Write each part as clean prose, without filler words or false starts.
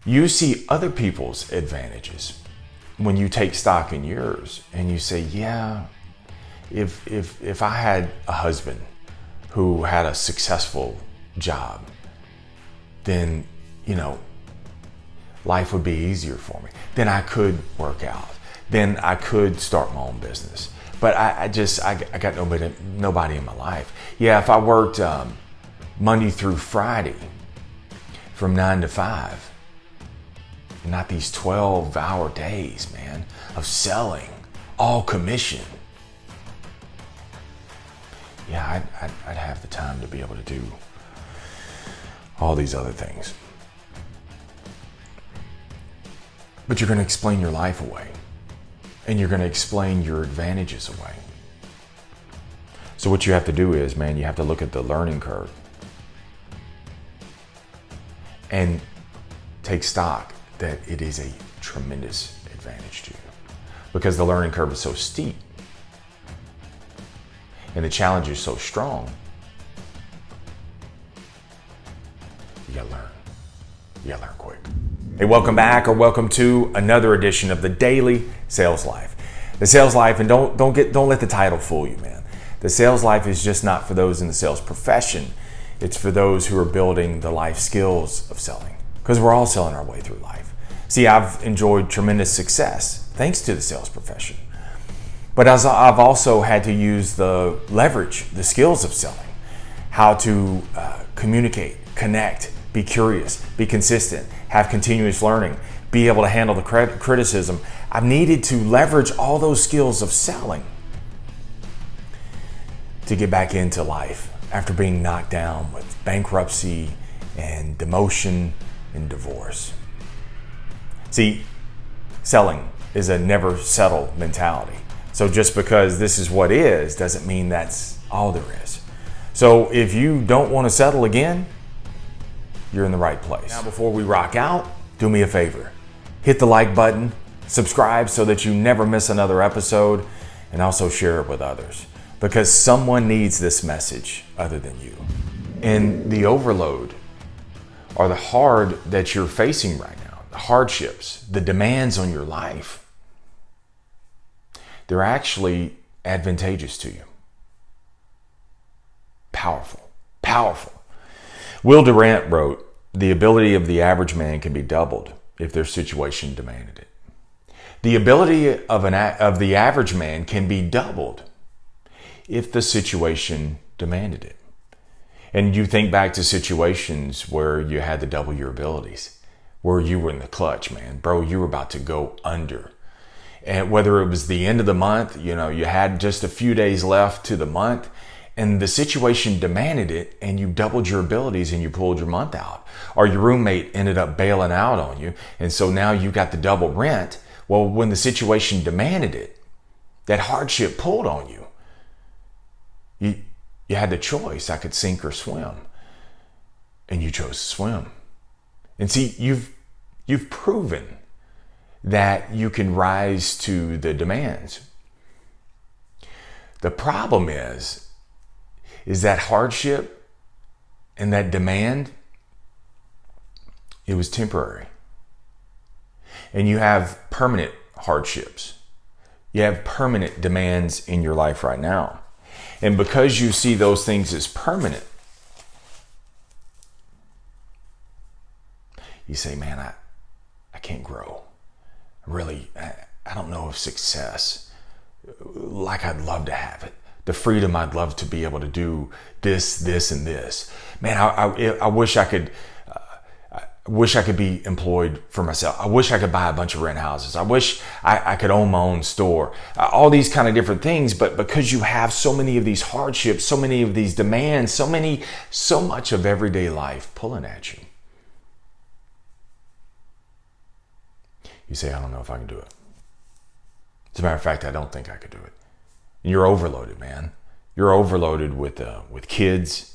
You see other people's advantages when you take stock in yours and you say, yeah, if I had a husband who had a successful job, then, life would be easier for me. Then I could work out. Then I could start my own business. But I got nobody in my life. Yeah, if I worked Monday through Friday from 9 to 5, not these 12-hour days, man, of selling, all commission. Yeah, I'd have the time to be able to do all these other things. But you're going to explain your life away. And you're going to explain your advantages away. So what you have to do is, man, you have to look at the learning curve and take stock that it is a tremendous advantage to you, because the learning curve is so steep and the challenge is so strong. You gotta learn. You gotta learn quick. Hey, welcome back, or welcome to another edition of the Daily Sales Life. The Sales Life, and don't let the title fool you, man. The Sales Life is just not for those in the sales profession. It's for those who are building the life skills of selling, because we're all selling our way through life. See, I've enjoyed tremendous success thanks to the sales profession, but as I've also had to use the leverage, the skills of selling, how to communicate, connect, be curious, be consistent, have continuous learning, be able to handle the criticism. I've needed to leverage all those skills of selling to get back into life after being knocked down with bankruptcy and demotion and divorce. See, selling is a never settle mentality. So just because this is what is doesn't mean that's all there is. So if you don't want to settle again, you're in the right place. Now, before we rock out, do me a favor. Hit the like button, subscribe so that you never miss another episode, and also share it with others, because someone needs this message other than you. And the overload, or the hard that you're facing right now, the hardships, the demands on your life, they're actually advantageous to you. Powerful, powerful. Will Durant wrote, "The ability of the average man can be doubled if their situation demanded it." The ability of the average man can be doubled if the situation demanded it. And you think back to situations where you had to double your abilities, where you were in the clutch, man. Bro, you were about to go under. And whether it was the end of the month, you had just a few days left to the month, and the situation demanded it, and you doubled your abilities and you pulled your month out. Or your roommate ended up bailing out on you, and so now you got the double rent. Well, when the situation demanded it, that hardship pulled on you. You had the choice, I could sink or swim. And you chose to swim. And see, you've proven that you can rise to the demands. The problem is that hardship and that demand, it was temporary. And you have permanent hardships. You have permanent demands in your life right now. And because you see those things as permanent, you say, man, I can't grow. Really, I don't know if success, like I'd love to have it. The freedom I'd love to be able to do this, and this. Man, I wish I could be employed for myself. I wish I could buy a bunch of rent houses. I wish I could own my own store. All these kind of different things. But because you have so many of these hardships, so many of these demands, so much of everyday life pulling at you, you say, I don't know if I can do it. As a matter of fact, I don't think I could do it. And you're overloaded, man. You're overloaded with kids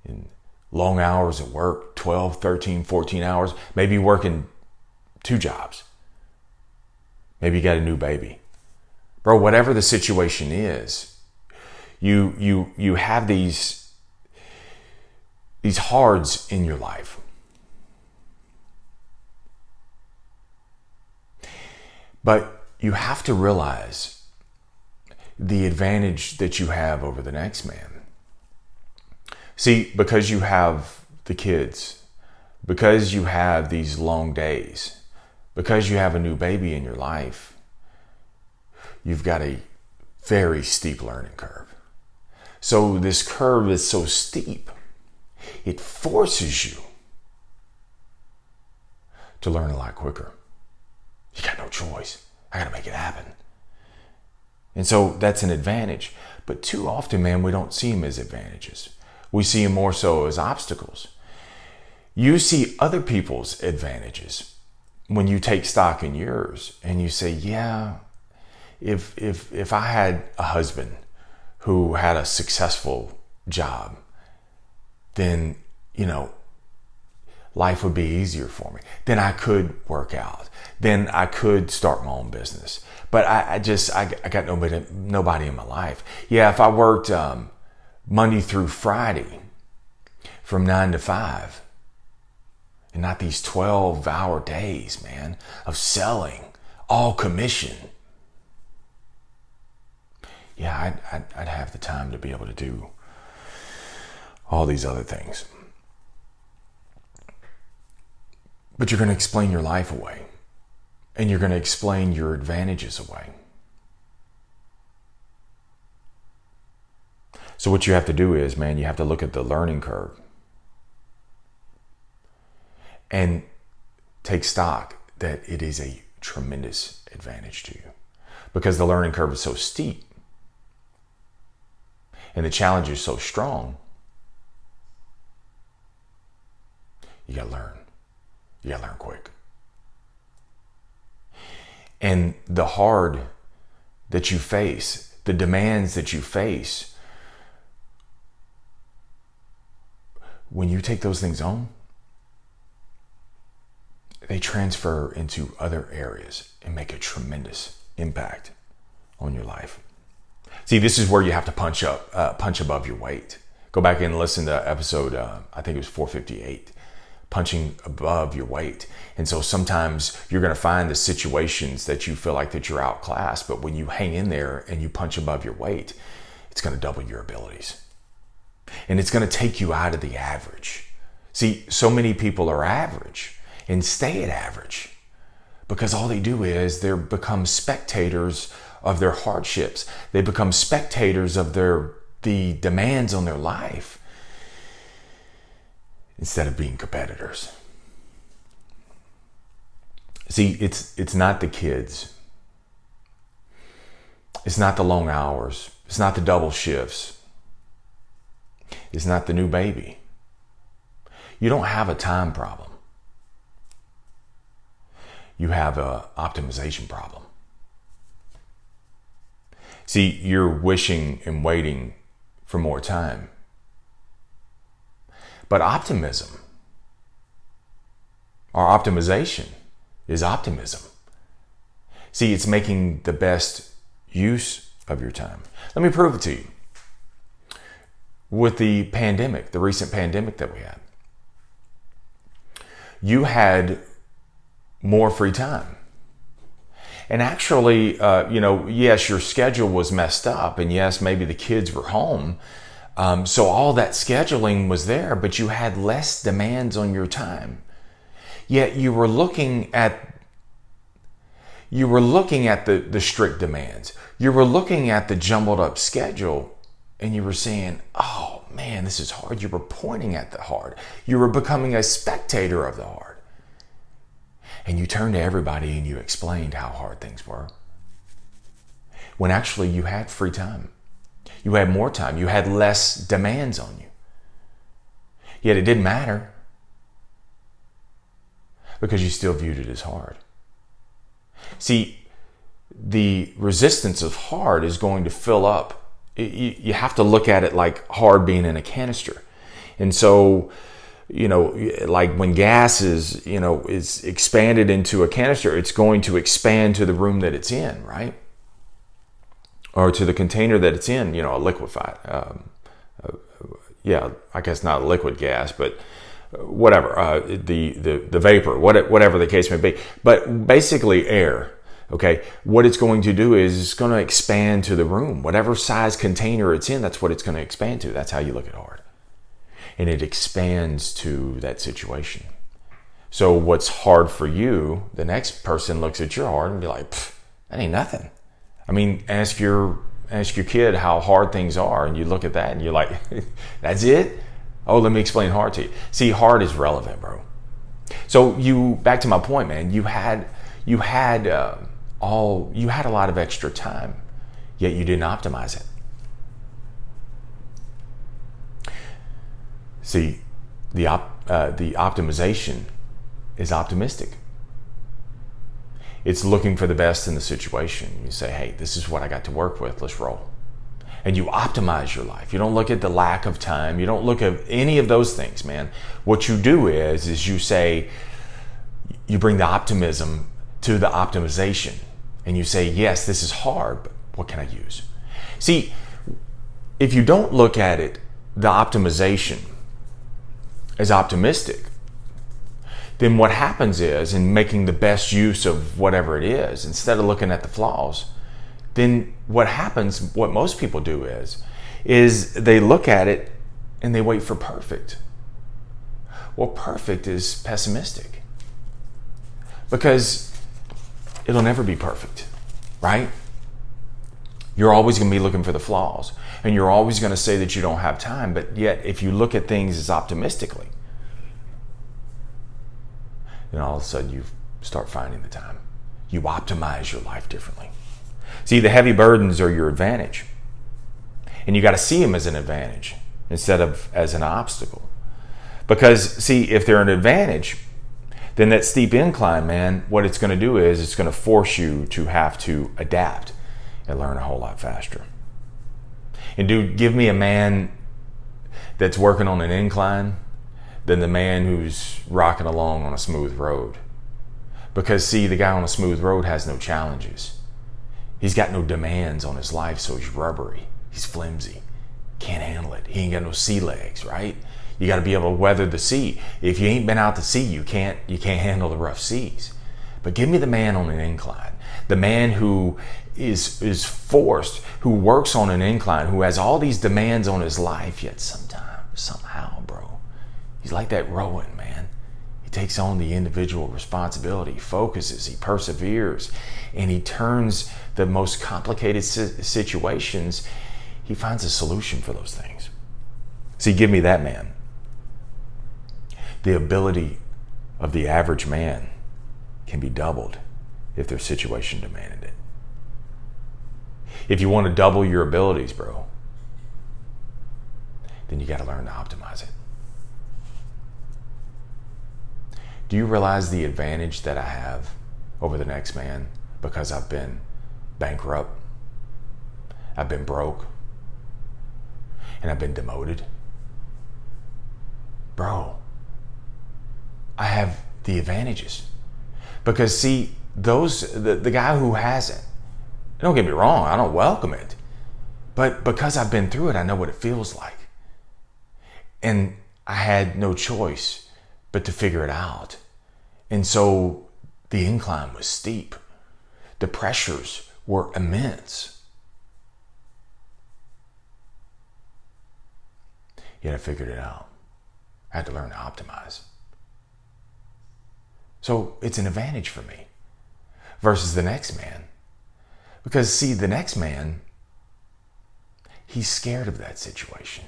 and long hours at work, 12, 13, 14 hours, maybe working 2 jobs. Maybe you got a new baby. Bro, whatever the situation is, you have these hards in your life. But you have to realize the advantage that you have over the next man. See, because you have the kids, because you have these long days, because you have a new baby in your life, you've got a very steep learning curve. So this curve is so steep, it forces you to learn a lot quicker. You got no choice. I got to make it happen. And so that's an advantage. But too often, man, we don't see them as advantages. We see them more so as obstacles. You see other people's advantages when you take stock in yours and you say, yeah, if I had a husband who had a successful job, then, life would be easier for me. Then I could work out. Then I could start my own business. But I got nobody in my life. Yeah, if I worked Monday through Friday from 9 to 5, and not these 12-hour days, man, of selling, all commission. Yeah, I'd have the time to be able to do all these other things. But you're going to explain your life away. And you're going to explain your advantages away. So what you have to do is, man, you have to look at the learning curve and take stock that it is a tremendous advantage to you, because the learning curve is so steep and the challenge is so strong. You got to learn. You got to learn quick. And the hard that you face, the demands that you face, when you take those things on, they transfer into other areas and make a tremendous impact on your life. See, this is where you have to punch above your weight. Go back and listen to episode, I think it was 458. Punching above your weight. And so sometimes you're going to find the situations that you feel like that you're outclassed, but when you hang in there and you punch above your weight, it's going to double your abilities. And it's going to take you out of the average. See, so many people are average and stay at average because all they do is they become spectators of their hardships. They become spectators of the demands on their life, instead of being competitors. See, it's not the kids. It's not the long hours. It's not the double shifts. It's not the new baby. You don't have a time problem. You have an optimization problem. See, you're wishing and waiting for more time. But optimism, or optimization, is optimism. See, it's making the best use of your time. Let me prove it to you. With the pandemic, the recent pandemic that we had, you had more free time. And actually, yes, your schedule was messed up, and yes, maybe the kids were home. So all that scheduling was there, but you had less demands on your time. Yet you were looking at the strict demands. You were looking at the jumbled up schedule, and you were saying, oh man, this is hard. You were pointing at the hard. You were becoming a spectator of the hard. And you turned to everybody and you explained how hard things were. When actually you had free time. You had more time. You had less demands on you. Yet it didn't matter because you still viewed it as hard. See, the resistance of hard is going to fill up. You have to look at it like hard being in a canister. And so, like when gas is expanded into a canister, it's going to expand to the room that it's in, right? Or to the container that it's in, a liquefied, I guess not liquid gas, but whatever, the vapor, whatever the case may be. But basically air. Okay, what it's going to do is it's going to expand to the room. Whatever size container it's in, that's what it's going to expand to. That's how you look at hard. And it expands to that situation. So what's hard for you, the next person looks at your hard and be like, that ain't nothing. I mean, ask your kid how hard things are, and you look at that and you're like, that's it? Oh, let me explain hard to you. See, hard is relevant, bro. So back to my point, man, you had a lot of extra time, yet you didn't optimize it. See, the optimization is optimistic. It's looking for the best in the situation. You say, hey, this is what I got to work with. Let's roll. And you optimize your life. You don't look at the lack of time. You don't look at any of those things, man. What you do is you say, you bring the optimism to the optimization. And you say, yes, this is hard, but what can I use? See, if you don't look at it, the optimization as optimistic, then what happens is, in making the best use of whatever it is, instead of looking at the flaws, then what happens, what most people do is they look at it and they wait for perfect. Well, perfect is pessimistic, because it'll never be perfect, right? You're always going to be looking for the flaws, and you're always going to say that you don't have time. But yet, if you look at things as optimistically, then all of a sudden you start finding the time. You optimize your life differently. See, the heavy burdens are your advantage, and you got to see them as an advantage instead of as an obstacle. Because, see, if they're an advantage, then that steep incline, man, what it's going to do is it's going to force you to have to adapt and learn a whole lot faster. And dude, give me a man that's working on an incline than the man who's rocking along on a smooth road. Because, see, the guy on a smooth road has no challenges. He's got no demands on his life, so he's rubbery. He's flimsy. Can't handle it. He ain't got no sea legs, right? You got to be able to weather the sea. If you ain't been out to sea, you can't handle the rough seas. But give me the man on an incline. The man who is forced, who works on an incline, who has all these demands on his life, yet somehow, bro, he's like that rowing, man. He takes on the individual responsibility, he focuses, he perseveres, and he turns the most complicated situations, he finds a solution for those things. See, give me that man. The ability of the average man can be doubled if their situation demanded it. If you want to double your abilities, bro, then you got to learn to optimize it. Do you realize the advantage that I have over the next man because I've been bankrupt, I've been broke, and I've been demoted? Bro, I have the advantages. Because, see, the guy who hasn't, don't get me wrong, I don't welcome it. But because I've been through it, I know what it feels like. And I had no choice but to figure it out. And so the incline was steep. The pressures were immense. Yet I figured it out. I had to learn to optimize. So it's an advantage for me versus the next man. Because, see, the next man, he's scared of that situation.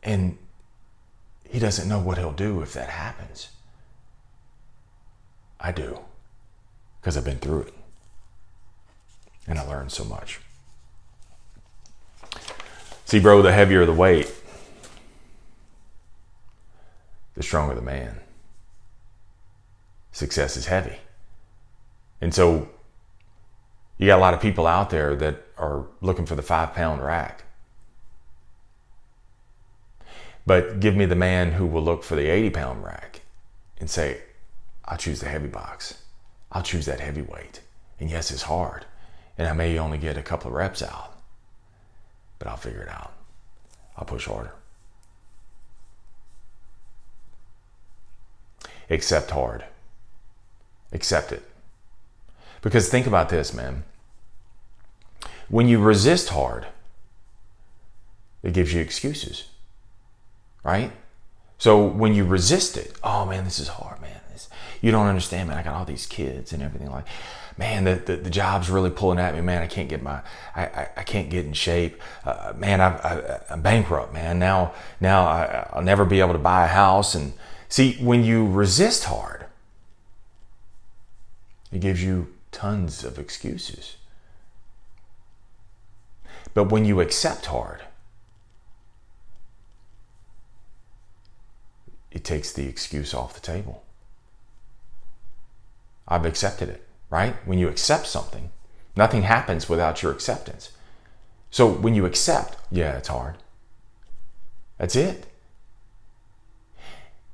And he doesn't know what he'll do if that happens. I do, because I've been through it. And I learned so much. See, bro, the heavier the weight, the stronger the man. Success is heavy. And so you got a lot of people out there that are looking for the 5-pound rack. But give me the man who will look for the 80-pound rack and say, I'll choose the heavy box. I'll choose that heavy weight. And yes, it's hard. And I may only get a couple of reps out. But I'll figure it out. I'll push harder. Accept hard. Accept it. Because think about this, man. When you resist hard, it gives you excuses, right? So when you resist it, oh man, this is hard, man. You don't understand, man. I got all these kids and everything. Like, man, the job's really pulling at me, man. I can't get I can't get in shape, man. I'm bankrupt, man. Now I'll never be able to buy a house. And see, when you resist hard, it gives you tons of excuses. But when you accept hard, it takes the excuse off the table. I've accepted it, right? When you accept something, nothing happens without your acceptance. So when you accept, yeah, it's hard. That's it.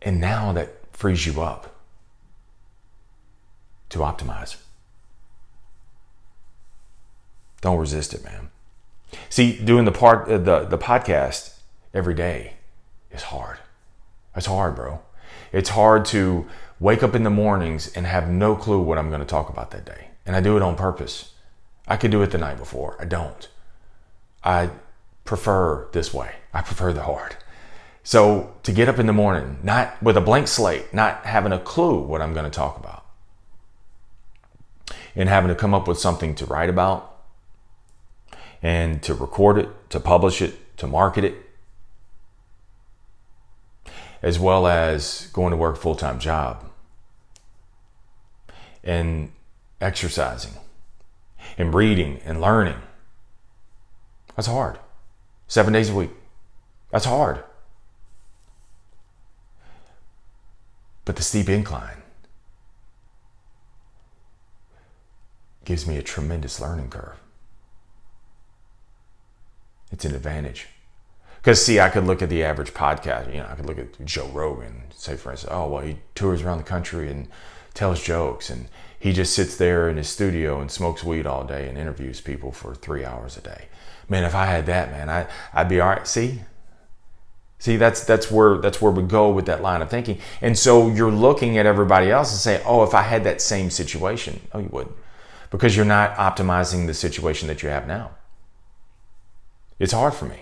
And now that frees you up to optimize. Don't resist it, man. See, doing the podcast every day is hard. It's hard, bro. It's hard to wake up in the mornings and have no clue what I'm going to talk about that day. And I do it on purpose. I could do it the night before. I don't. I prefer this way. I prefer the hard. So to get up in the morning, not with a blank slate, not having a clue what I'm going to talk about, and having to come up with something to write about, and to record it, to publish it, to market it, as well as going to work a full-time job and exercising and reading and learning. That's hard. 7 days a week. That's hard. But the steep incline gives me a tremendous learning curve. It's an advantage. Because, see, I could look at the average podcast. I could look at Joe Rogan, say, for instance, oh, well, he tours around the country and tells jokes, and he just sits there in his studio and smokes weed all day and interviews people for 3 hours a day. Man, if I had that, man, I'd be all right. See, that's where we go with that line of thinking. And so you're looking at everybody else and saying, oh, if I had that same situation. Oh, you wouldn't. Because you're not optimizing the situation that you have now. It's hard for me.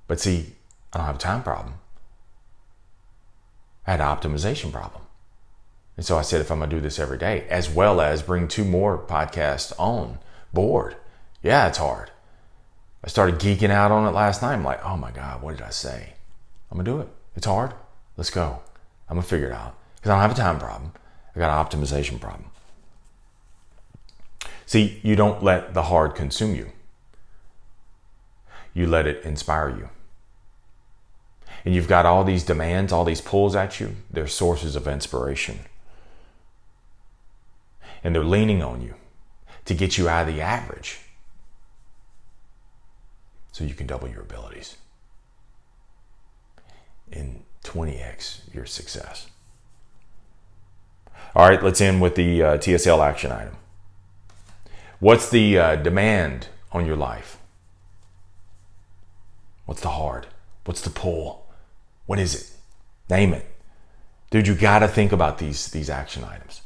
But see, I don't have a time problem. I had an optimization problem. And so I said, if I'm going to do this every day, as well as bring 2 more podcasts on board, yeah, it's hard. I started geeking out on it last night. I'm like, oh my God, what did I say? I'm going to do it. It's hard. Let's go. I'm going to figure it out. Because I don't have a time problem. I got an optimization problem. See, you don't let the hard consume you. You let it inspire you. And you've got all these demands, all these pulls at you. They're sources of inspiration. And they're leaning on you to get you out of the average so you can double your abilities and 20x your success. All right, let's end with the TSL action item. What's the demand on your life? What's the hard? What's the pull? What is it? Name it. Dude, you got to think about these action items.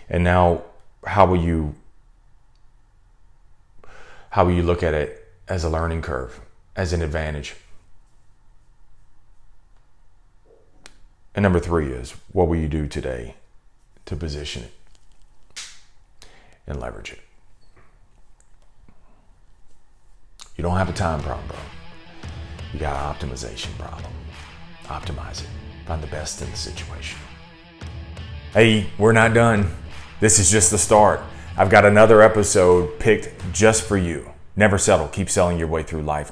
And now, how will you look at it as a learning curve, as an advantage? And number 3 is, what will you do today to position it and leverage it? You don't have a time problem, bro. You got an optimization problem. Optimize it. Find the best in the situation. Hey, we're not done. This is just the start. I've got another episode picked just for you. Never settle. Keep selling your way through life.